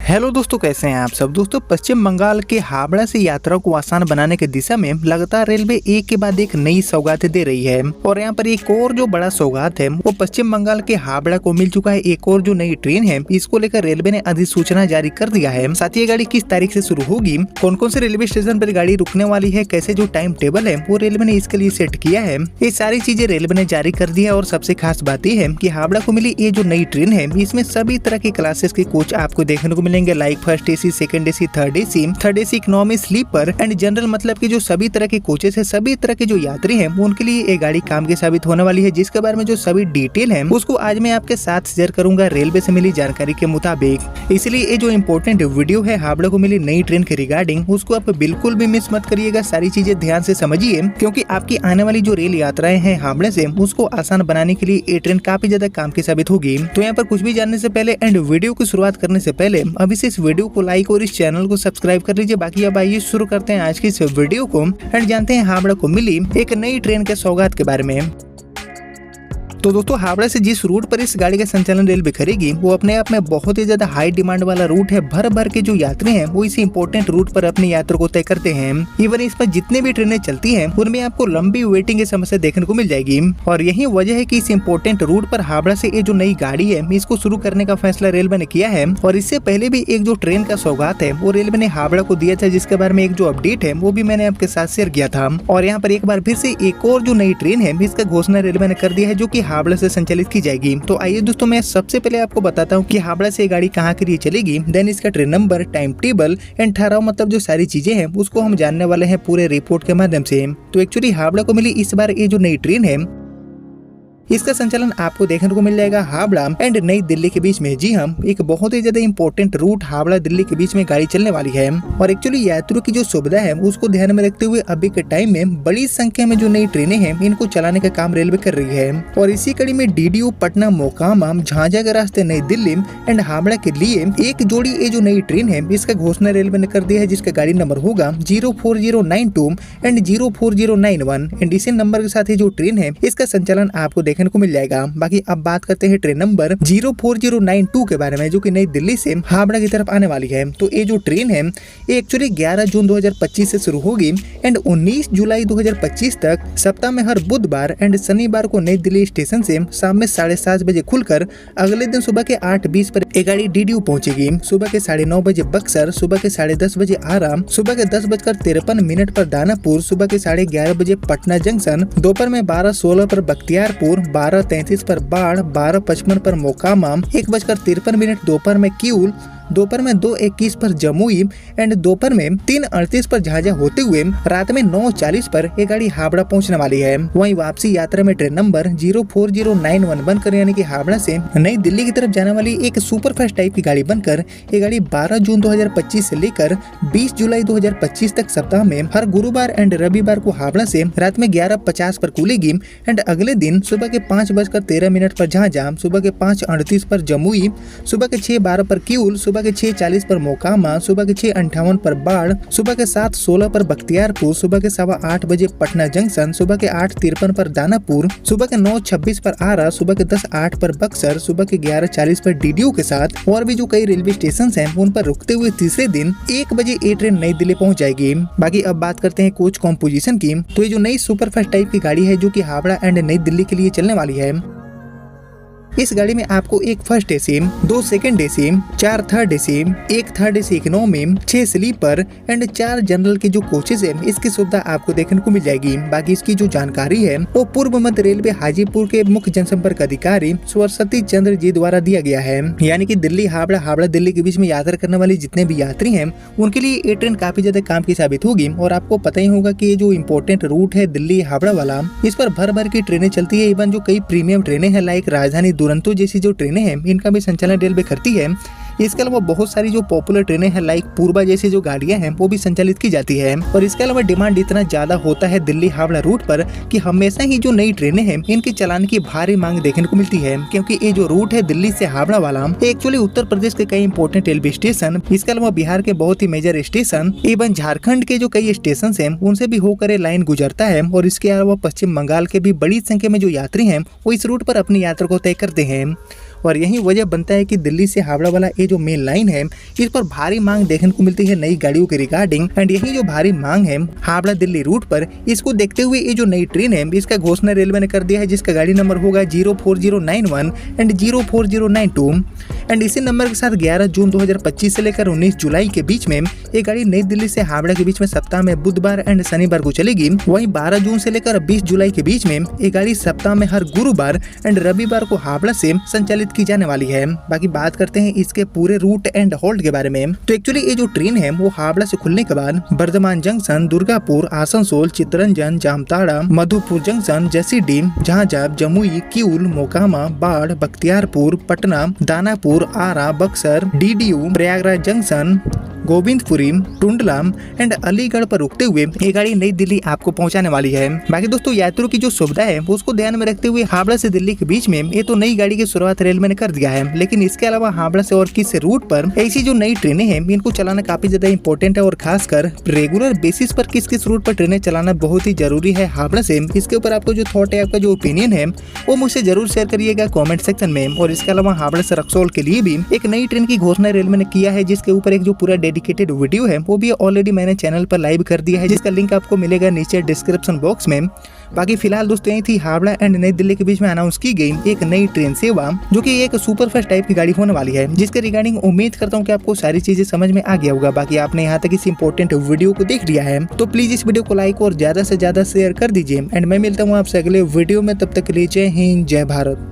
Hello दोस्तों, कैसे हैं आप सब। दोस्तों, पश्चिम बंगाल के हावड़ा से यात्रा को आसान बनाने की दिशा में लगातार रेलवे एक के बाद एक नई सौगातें दे रही है और यहाँ पर एक और जो बड़ा सौगात है वो पश्चिम बंगाल के हावड़ा को मिल चुका है। एक और जो नई ट्रेन है इसको लेकर रेलवे ने अधिसूचना जारी कर दिया है। साथ ही ये गाड़ी किस तारीख से शुरू होगी, कौन कौन से रेलवे स्टेशन पर गाड़ी रुकने वाली है, कैसे जो टाइम टेबल है वो रेलवे ने इसके लिए सेट किया है, ये सारी चीजें रेलवे ने जारी कर दी है। और सबसे खास बात यह है कि हावड़ा को मिली ये जो नई ट्रेन है इसमें सभी तरह के क्लासेस के कोच आपको देखने को मिलेंगे, like first AC, second AC, third AC, economy, sleeper and general, मतलब कि जो सभी तरह के कोचेस है, सभी तरह के जो यात्री हैं उनके लिए ये गाड़ी काम की साबित होने वाली है। जिसके बारे में जो सभी डिटेल है उसको आज मैं आपके साथ शेयर करूंगा रेलवे से मिली जानकारी के मुताबिक। इसलिए ये जो इम्पोर्टेंट वीडियो है हावड़ा को मिली नई ट्रेन के रिगार्डिंग उसको आप बिल्कुल भी मिस मत करिएगा। सारी चीजें ध्यान से समझिए क्योंकि आपकी आने वाली जो रेल यात्राएं हैं हावड़ा से उसको आसान बनाने के लिए ये ट्रेन काफी ज्यादा काम की साबित होगी। तो यहाँ पर कुछ भी जानने से पहले एंड वीडियो की शुरुआत करने से पहले अभी से इस वीडियो को लाइक और इस चैनल को सब्सक्राइब कर लीजिए। बाकी अब आइए शुरू करते हैं आज की इस वीडियो को एंड जानते हैं हावड़ा को मिली एक नई ट्रेन के सौगात के बारे में। तो दोस्तों, हावड़ा से जिस रूट पर इस गाड़ी का संचालन रेलवे करेगी वो अपने आप में बहुत ही ज्यादा हाई डिमांड वाला रूट है। भर भर के जो यात्री हैं वो इस इंपॉर्टेंट रूट पर अपनी यात्रा को तय करते हैं। इवन इस पर जितने भी ट्रेनें चलती हैं उनमें आपको लंबी वेटिंग की समस्या देखने को मिल जाएगी और यही वजह है कि इस इंपॉर्टेंट रूट पर हावड़ा से ये जो नई गाड़ी है इसको शुरू करने का फैसला रेलवे ने किया है। और इससे पहले भी एक जो ट्रेन का सौगात है वो रेलवे ने हावड़ा को दिया था, जिसके बारे में एक जो अपडेट है वो भी मैंने आपके साथ शेयर किया था। और यहाँ पर एक बार फिर से एक और जो नई ट्रेन है इसका घोषणा रेलवे ने कर दिया है जो की हावड़ा से संचालित की जाएगी। तो आइए दोस्तों, मैं सबसे पहले आपको बताता हूँ कि हावड़ा से गाड़ी कहाँ के लिए चलेगी, देन इसका train number, time table and ठहराव, मतलब जो सारी चीजें हैं उसको हम जानने वाले हैं पूरे रिपोर्ट के माध्यम से। तो एक्चुअली हावड़ा को मिली इस बार ये जो नई ट्रेन है इसका संचालन आपको देखने को मिल जाएगा हावड़ा एंड नई दिल्ली के बीच में। जी हाँ, एक बहुत ही ज्यादा इंपॉर्टेंट रूट हावड़ा दिल्ली के बीच में गाड़ी चलने वाली है। और एक्चुअली यात्रियों की जो सुविधा है उसको ध्यान में रखते हुए अभी के टाइम में बड़ी संख्या में जो नई ट्रेनें हैं इनको चलाने का काम रेलवे कर रही है। और इसी कड़ी में डीडीयू पटना, मोकामा, झांझा के रास्ते नई दिल्ली एंड हावड़ा के लिए एक जोड़ी ये जो नई ट्रेन है इसका घोषणा रेलवे ने कर दिया है, जिसका गाड़ी नंबर होगा 04092 एंड 04091 एंड इसी नंबर के साथ ही जो ट्रेन है इसका संचालन आपको देखने को मिल जाएगा। बाकी अब बात करते हैं ट्रेन नंबर 04092 के बारे में, जो कि नई दिल्ली से हावड़ा की तरफ आने वाली है। तो ये जो ट्रेन है ये एक्चुअली 11 जून 2025 से शुरू होगी एंड 19 जुलाई 2025 तक सप्ताह में हर बुधवार एंड शनिवार को नई दिल्ली स्टेशन से शाम में 7:30 बजे खुलकर अगले दिन सुबह के 8:20 पर ये गाड़ी डीडीयू पहुंचेगी। सुबह के 9:30 बजे बक्सर, सुबह के 10:30 बजे आरा, सुबह के 10:53 पर दानापुर, सुबह के 11:30 बजे पटना जंक्शन, दोपहर में 12:16 पर बख्तियारपुर, 12:33 पर बाढ़, 12:55 पर मोकामा, 1:53 दोपहर में किऊल, दोपहर में 2:21 पर जमुई एंड दोपहर में 3:38 पर झांझा होते हुए रात में 9:40 पर ये गाड़ी हावड़ा पहुंचने वाली है। वहीं वापसी यात्रा में ट्रेन नंबर 04091 बनकर यानी कि हावड़ा से नई दिल्ली की तरफ जाने वाली एक सुपर फास्ट टाइप की गाड़ी बनकर ये गाड़ी 12 जून 2025 से लेकर 20 जुलाई 2025 तक सप्ताह में हर गुरुवार एंड रविवार को हावड़ा से रात में 11:50 पर खुलेगी एंड अगले दिन सुबह के 5:13 पर झांझा, सुबह के 5:38 पर जमुई, सुबह के 6:12 पर किऊल, सुबह के 6:40 पर मोकामा, सुबह के 6:58 पर बाढ़, सुबह के 7:16 पर बख्तियारपुर, सुबह के 8:15 बजे पटना जंक्शन, सुबह के 8:53 पर दानापुर, सुबह के 9:26 पर आरा, सुबह के 10:08 पर बक्सर, सुबह के 11:40 पर डीडीयू के साथ और भी जो कई रेलवे स्टेशन हैं उन पर रुकते हुए तीसरे दिन 1 बजे ये ट्रेन नई दिल्ली पहुंच जाएगी। बाकी अब बात करते हैं कोच कॉम्पोजिशन की। तो ये जो नई सुपर फास्ट टाइप की गाड़ी है जो की हावड़ा एंड नई दिल्ली के लिए चलने वाली है, इस गाड़ी में आपको एक first AC, 2 second AC, 4 third AC, 1 third AC economy, 6 sleeper and 4 general के जो कोचेस है इसकी सुविधा आपको देखने को मिल जाएगी। बाकी इसकी जो जानकारी है वो पूर्व मध्य रेलवे हाजीपुर के मुख्य जनसंपर्क अधिकारी सरस्वती चंद्र जी द्वारा दिया गया है। यानी कि दिल्ली हावड़ा, हावड़ा दिल्ली के बीच में यात्रा करने वाले जितने भी यात्री हैं उनके लिए ये ट्रेन काफी ज्यादा काम की साबित होगी। और आपको पता ही होगा कि ये जो इम्पोर्टेंट रूट है दिल्ली हावड़ा वाला, इस पर भर भर की ट्रेनें चलती है। इवन जो कई प्रीमियम ट्रेनें हैं लाइक राजधानी दुरंतो जैसी जो ट्रेनें हैं इनका भी संचालन रेलवे करती है। इसके अलावा बहुत सारी जो पॉपुलर ट्रेनें हैं लाइक पूर्वा जैसी जो गाड़ियां हैं वो भी संचालित की जाती है। और इसके अलावा डिमांड इतना ज्यादा होता है दिल्ली हावड़ा रूट पर कि हमेशा ही जो नई ट्रेनें हैं इनके चलाने की भारी मांग देखने को मिलती है, क्योंकि ये जो रूट है दिल्ली से हावड़ा वाला एक्चुअली उत्तर प्रदेश के कई इंपॉर्टेंट रेलवे स्टेशन, इसके अलावा बिहार के बहुत ही मेजर स्टेशन, एवं झारखंड के जो कई स्टेशन है उनसे भी होकर लाइन गुजरता है। और इसके अलावा पश्चिम बंगाल के भी बड़ी संख्या में जो यात्री है वो इस रूट पर अपनी यात्रा को तय करते हैं। और यही वजह बनता है कि दिल्ली से हावड़ा वाला ये जो मेन लाइन है इस पर भारी मांग देखने को मिलती है नई गाड़ियों के रिगार्डिंग। एंड यही जो भारी मांग है हावड़ा दिल्ली रूट पर, इसको देखते हुए ये जो नई ट्रेन है इसका घोषणा रेलवे ने कर दिया है, जिसका गाड़ी नंबर होगा 04091 एंड 04092। एंड इसी नंबर के साथ 11 जून 2025 से लेकर 19 जुलाई के बीच में ये गाड़ी नई दिल्ली से हावड़ा के बीच में सप्ताह में बुधवार एंड शनिवार को चलेगी। वहीं 12 जून से लेकर 20 जुलाई के बीच में ये गाड़ी सप्ताह में हर गुरुवार एंड रविवार को हावड़ा से संचालित की जाने वाली है। बाकी बात करते हैं इसके पूरे रूट एंड हॉल्ट के बारे में। तो एक्चुअली ये जो ट्रेन है वो हावड़ा से खुलने के बाद बर्धमान जंक्शन, दुर्गापुर, आसनसोल, चित्तरंजन, जामताड़ा, मधुपुर जंक्शन, जसीडीह, झांझा, Jamui, Kiul, Mokama, Barh, Bakhtiyarpur, Patna, Danapur, Arrah, Buxar, DDU, Prayagraj junction, Govindpuri, Tundla and Aligarh पर रुकते हुए ये गाड़ी नई दिल्ली आपको पहुंचाने वाली है। बाकी दोस्तों यात्रियों की जो सुविधा है वो उसको ध्यान में रखते हुए हावड़ा से दिल्ली के बीच में ये तो नई गाड़ी की शुरुआत रेलवे ने कर दिया है, लेकिन इसके अलावा हावड़ा से और किस रूट पर ऐसी जो नई ट्रेनें हैं इनको चलाना काफी ज्यादा इंपॉर्टेंट है और खासकर रेगुलर बेसिस पर किस किस रूट पर ट्रेनें चलाना बहुत ही जरूरी है हावड़ा से। इसके ऊपर आपको जो थॉट है, आपका जो ओपिनियन है वो मुझसे जरूर शेयर करिएगा कॉमेंट सेक्शन में। और इसके अलावा हावड़ा से रक्सौल के लिए भी एक नई ट्रेन की घोषणा रेलवे ने किया है, जिसके ऊपर एक जो पूरा डेडिकेटेड वीडियो है वो भी ऑलरेडी मैंने चैनल पर लाइव कर दिया है, जिसका लिंक आपको मिलेगा नीचे डिस्क्रिप्शन बॉक्स में। बाकी फिलहाल दोस्तों यही थी हावड़ा एंड नई दिल्ली के बीच में अनाउंस की गई एक नई ट्रेन सेवा, जो कि एक सुपरफास्ट टाइप की गाड़ी होने वाली है, जिसके रिगार्डिंग उम्मीद करता हूँ कि आपको सारी चीजें समझ में आ गया होगा। बाकी आपने यहाँ तक इस इंपॉर्टेंट वीडियो को देख लिया है तो प्लीज इस वीडियो को लाइक और ज्यादा से ज्यादा शेयर कर दीजिए। एंड मैं मिलता हूँ आपसे अगले वीडियो में, तब तक के लिए जय हिंद, जय भारत।